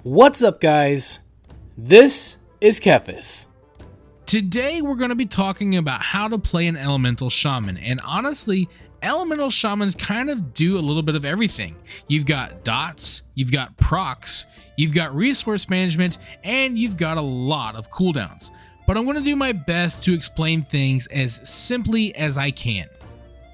What's up, guys? This is Kephas. Today we're going to be talking about how to play an elemental shaman, and honestly, elemental shamans kind of do a little bit of everything. You've got dots, you've got procs, you've got resource management, and you've got a lot of cooldowns. But I'm going to do my best to explain things as simply as I can.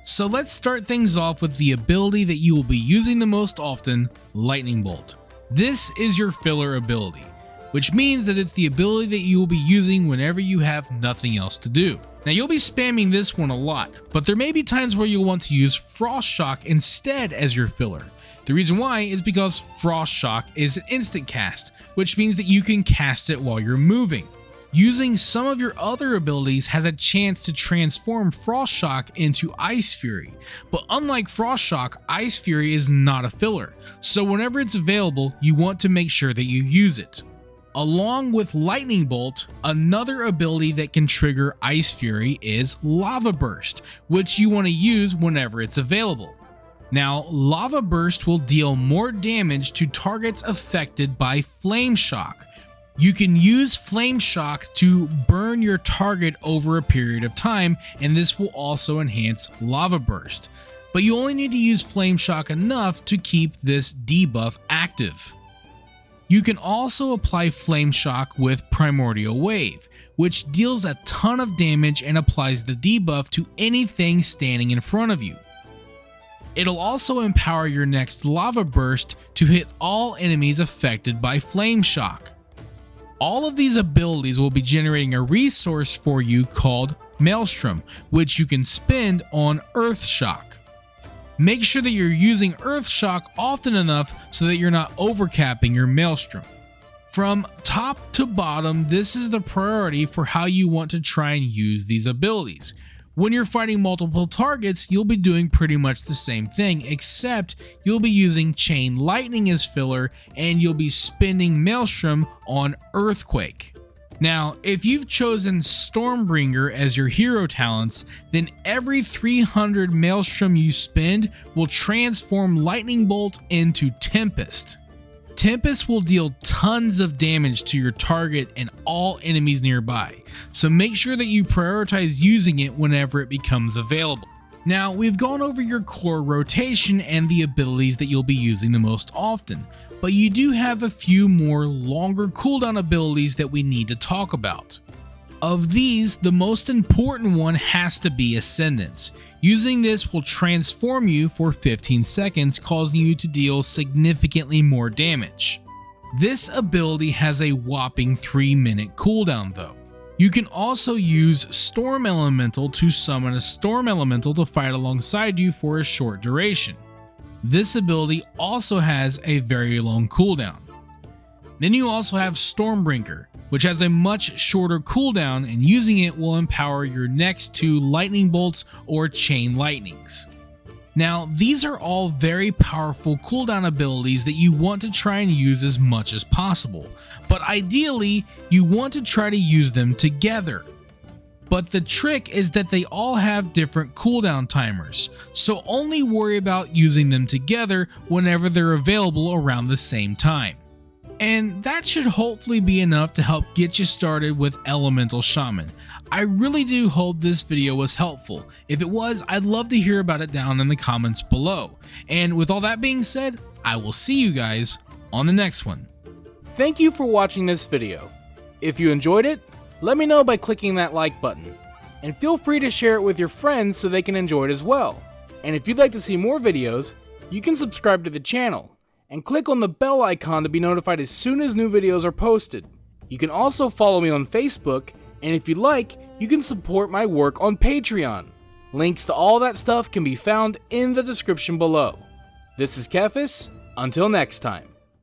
So let's start things off with the ability that you will be using the most often, Lightning Bolt. This is your filler ability, which means that it's the ability that you will be using whenever you have nothing else to do. Now you'll be spamming this one a lot, but there may be times where you'll want to use Frost Shock instead as your filler. The reason why is because Frost Shock is an instant cast, which means that you can cast it while you're moving. Using some of your other abilities has a chance to transform Frost Shock into Ice Fury, but unlike Frost Shock, Ice Fury is not a filler, so whenever it's available, you want to make sure that you use it. Along with Lightning Bolt, another ability that can trigger Ice Fury is Lava Burst, which you want to use whenever it's available. Now, Lava Burst will deal more damage to targets affected by Flame Shock. You can use Flame Shock to burn your target over a period of time, and this will also enhance Lava Burst. But you only need to use Flame Shock enough to keep this debuff active. You can also apply Flame Shock with Primordial Wave, which deals a ton of damage and applies the debuff to anything standing in front of you. It'll also empower your next Lava Burst to hit all enemies affected by Flame Shock. All of these abilities will be generating a resource for you called Maelstrom, which you can spend on Earth Shock. Make sure that you're using Earth Shock often enough so that you're not overcapping your Maelstrom. From top to bottom, this is the priority for how you want to try and use these abilities. When you're fighting multiple targets, you'll be doing pretty much the same thing, except you'll be using Chain Lightning as filler and you'll be spending Maelstrom on Earthquake. Now, if you've chosen Stormbringer as your hero talents, then every 300 Maelstrom you spend will transform Lightning Bolt into Tempest. Tempest will deal tons of damage to your target and all enemies nearby, so make sure that you prioritize using it whenever it becomes available. Now, we've gone over your core rotation and the abilities that you'll be using the most often, but you do have a few more longer cooldown abilities that we need to talk about. Of these, the most important one has to be Ascendance. Using this will transform you for 15 seconds, causing you to deal significantly more damage. This ability has a whopping 3-minute cooldown though. You can also use Storm Elemental to summon a Storm Elemental to fight alongside you for a short duration. This ability also has a very long cooldown. Then you also have Stormbringer, which has a much shorter cooldown, and using it will empower your next two Lightning Bolts or Chain Lightnings. Now, these are all very powerful cooldown abilities that you want to try and use as much as possible, but ideally, you want to try to use them together. But the trick is that they all have different cooldown timers, so only worry about using them together whenever they're available around the same time. And that should hopefully be enough to help get you started with Elemental Shaman. I really do hope this video was helpful. If it was, I'd love to hear about it down in the comments below. And with all that being said, I will see you guys on the next one. Thank you for watching this video. If you enjoyed it, let me know by clicking that like button. And feel free to share it with your friends so they can enjoy it as well. And if you'd like to see more videos, you can subscribe to the channel and click on the bell icon to be notified as soon as new videos are posted. You can also follow me on Facebook, and if you'd like, you can support my work on Patreon. Links to all that stuff can be found in the description below. This is Kephas. Until next time.